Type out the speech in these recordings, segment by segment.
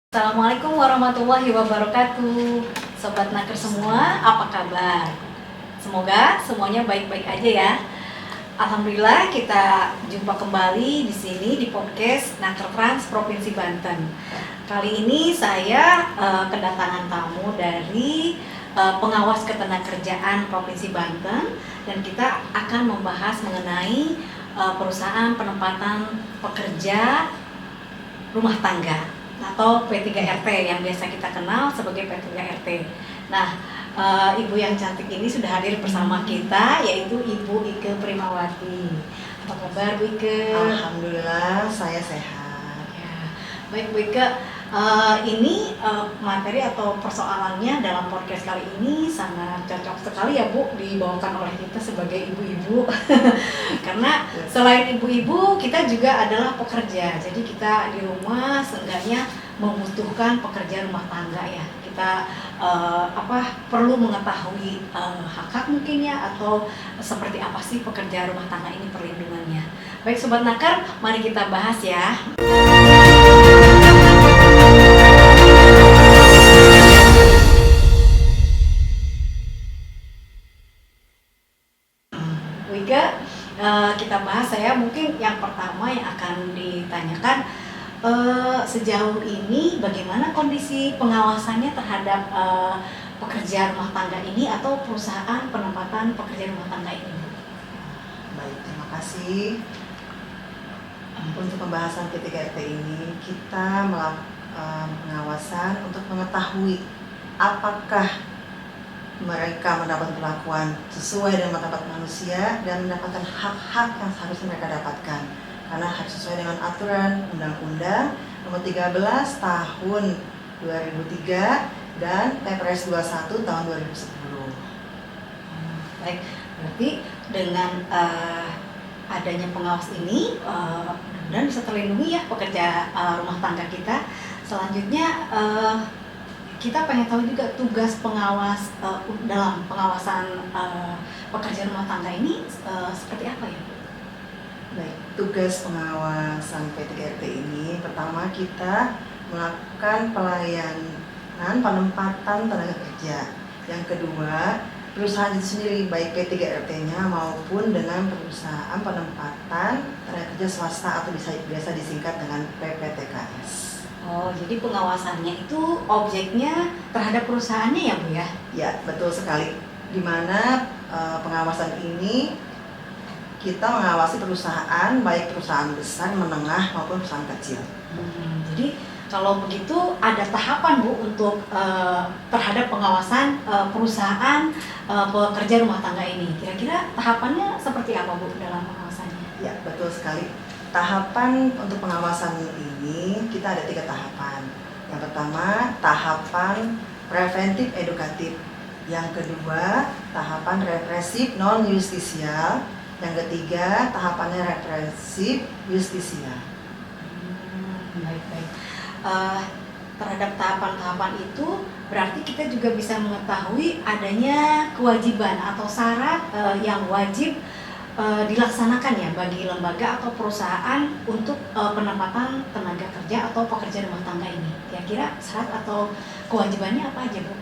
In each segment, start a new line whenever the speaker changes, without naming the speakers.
Assalamualaikum warahmatullahi wabarakatuh. Sobat Naker semua, apa kabar? Semoga semuanya baik-baik aja ya. Alhamdulillah kita jumpa kembali di sini di podcast Naker Trans Provinsi Banten. Kali ini saya kedatangan tamu dari pengawas ketenagakerjaan Provinsi Banten dan kita akan membahas mengenai perusahaan penempatan pekerja rumah tangga atau P3RT yang biasa kita kenal sebagai P3RT. Nah, ibu yang cantik ini sudah hadir bersama kita, yaitu Ibu Ike Primawati. Apa kabar Bu Ike?
Alhamdulillah, saya sehat.
Ya, baik Bu Ike. Ini materi atau persoalannya dalam podcast kali ini sangat cocok sekali ya Bu dibawakan oleh kita sebagai ibu-ibu. Karena selain ibu-ibu kita juga adalah pekerja, jadi kita di rumah seenggaknya membutuhkan pekerja rumah tangga ya. Kita perlu mengetahui hak-hak mungkin ya, atau seperti apa sih pekerja rumah tangga ini perlindungannya. Baik Sobat Naker, mari kita bahas ya. Wika, kita bahas saya mungkin yang pertama yang akan ditanyakan, sejauh ini bagaimana kondisi pengawasannya terhadap pekerja rumah tangga ini atau perusahaan penempatan pekerja rumah tangga ini?
Baik, terima kasih. Untuk pembahasan P3RT ini kita melakukan pengawasan untuk mengetahui apakah mereka mendapat perlakuan sesuai dengan martabat manusia dan mendapatkan hak-hak yang seharusnya mereka dapatkan, karena harus sesuai dengan aturan Undang-Undang Nomor 13 Tahun 2003 dan Perpres 21 Tahun 2010.
Baik, berarti dengan adanya pengawas ini mudah-mudahan bisa terlindungi ya pekerja rumah tangga kita. Selanjutnya kita pengen tahu juga tugas pengawas dalam pengawasan pekerja rumah tangga ini seperti apa ya?
Baik, tugas pengawasan P3RT ini pertama kita melakukan pelayanan penempatan tenaga kerja. Yang kedua, perusahaan itu sendiri baik P3RT-nya maupun dengan perusahaan penempatan tenaga kerja swasta atau biasa disingkat dengan PPTKS.
Oh, jadi pengawasannya itu objeknya terhadap perusahaannya ya Bu ya?
Ya, betul sekali. Di mana pengawasan ini kita mengawasi perusahaan, baik perusahaan besar, menengah maupun perusahaan kecil.
Jadi kalau begitu ada tahapan Bu untuk terhadap pengawasan perusahaan pekerja rumah tangga ini. Kira-kira tahapannya seperti apa Bu dalam pengawasannya?
Ya, betul sekali. Tahapan untuk pengawasan ini kita ada 3 tahapan. Yang pertama, tahapan preventif edukatif. Yang kedua, tahapan represif non justisial. Yang ketiga, tahapannya represif justisial.
Baik-baik. Terhadap tahapan-tahapan itu berarti kita juga bisa mengetahui adanya kewajiban atau syarat yang wajib dilaksanakan ya bagi lembaga atau perusahaan untuk penempatan tenaga kerja atau pekerja rumah tangga ini. Kira-kira syarat atau kewajibannya apa aja Bu?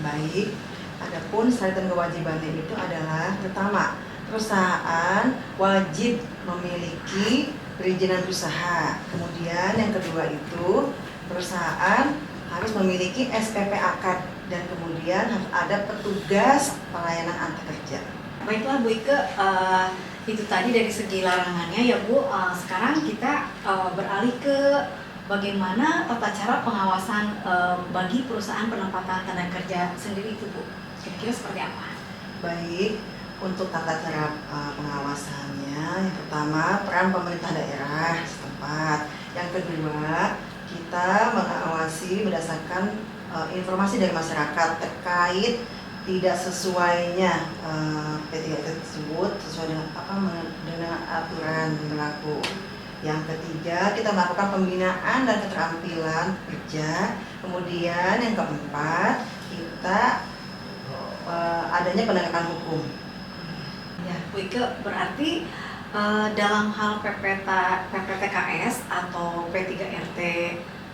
Baik, adapun syarat dan kewajibannya itu adalah pertama, perusahaan wajib memiliki perizinan usaha. Kemudian yang kedua itu perusahaan harus memiliki SPP akad dan kemudian harus ada petugas pelayanan antar kerja.
Baiklah Bu Ike, itu tadi dari segi larangannya ya Bu. Sekarang kita beralih ke bagaimana tata cara pengawasan bagi perusahaan penempatan tenaga kerja sendiri itu Bu. Kira-kira seperti apa?
Baik, untuk tata cara pengawasannya, yang pertama peran pemerintah daerah setempat. Yang kedua, kita mengawasi berdasarkan informasi dari masyarakat terkait tidak sesuainya P3RT tersebut sesuai dengan aturan yang berlaku. Yang ketiga, kita melakukan pembinaan dan keterampilan kerja. Kemudian yang keempat, kita adanya penegakan hukum.
Ya, Bu Ike, berarti dalam hal PPTKS atau P3RT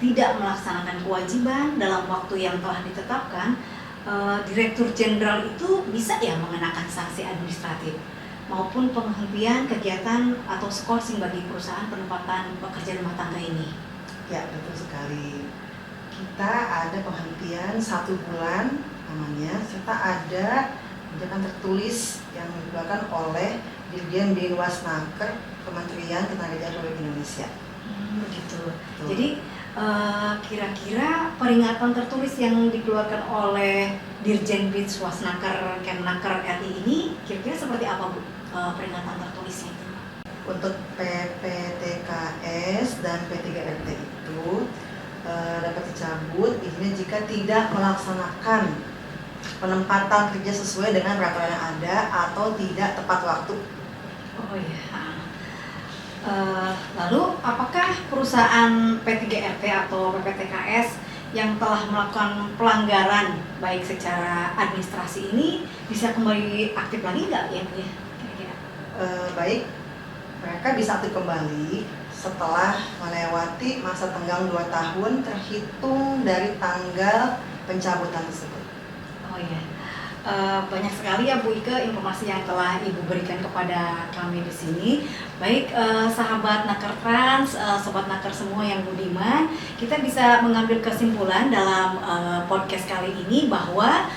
tidak melaksanakan kewajiban dalam waktu yang telah ditetapkan, Direktur Jenderal itu bisa ya mengenakan sanksi administratif maupun penghentian kegiatan atau skorsing bagi perusahaan penempatan pekerja rumah tangga ini.
Ya, betul sekali. Kita ada penghentian 1 bulan namanya, serta ada kebijakan tertulis yang dikeluarkan oleh Dirjen Binwasnaker Kementerian Ketenagakerjaan Republik Indonesia.
Begitu.
Betul.
Jadi kira-kira peringatan tertulis yang dikeluarkan oleh Dirjen Binwasnaker Kemenaker RI ini kira-kira seperti apa, Bu? Peringatan tertulisnya itu?
Untuk PPTKS dan P3RT itu dapat dicabut izinnya jika tidak melaksanakan penempatan kerja sesuai dengan peraturan yang ada atau tidak tepat waktu.
Oh ya. Lalu apakah perusahaan P3RT atau PPTKS yang telah melakukan pelanggaran baik secara administrasi ini bisa kembali aktif lagi nggak ya, Bu? Kira-kira?
Baik, mereka bisa aktif kembali setelah melewati masa tenggang 2 tahun terhitung dari tanggal pencabutan tersebut.
Oh ya. Banyak sekali ya Bu Ike informasi yang telah Ibu berikan kepada kami di sini. Baik sahabat Naker Trans, sobat Naker semua yang budiman, kita bisa mengambil kesimpulan dalam podcast kali ini bahwa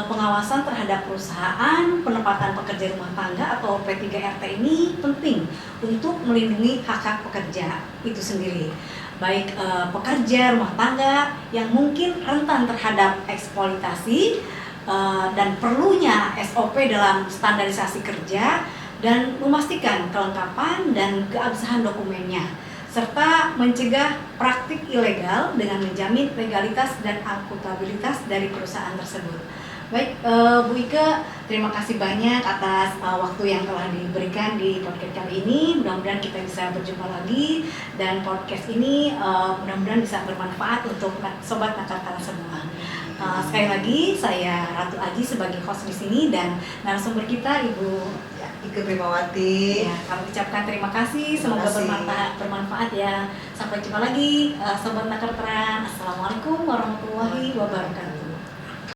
pengawasan terhadap perusahaan penempatan pekerja rumah tangga atau P3RT ini penting untuk melindungi hak-hak pekerja itu sendiri. Baik pekerja rumah tangga yang mungkin rentan terhadap eksploitasi dan perlunya SOP dalam standarisasi kerja dan memastikan kelengkapan dan keabsahan dokumennya serta mencegah praktik ilegal dengan menjamin legalitas dan akuntabilitas dari perusahaan tersebut. Baik, Bu Ike, terima kasih banyak atas waktu yang telah diberikan di podcast kali ini. Mudah-mudahan kita bisa berjumpa lagi dan podcast ini mudah-mudahan bisa bermanfaat untuk sobat Naker Trans semua. Sekali lagi saya Ratu Aji sebagai host di sini dan narasumber kita Ibu
Ike Primawati.
Ya, kami ucapkan terima kasih. Semoga bermanfaat ya. Sampai jumpa lagi sobat Naker Trans. Assalamualaikum warahmatullahi wabarakatuh.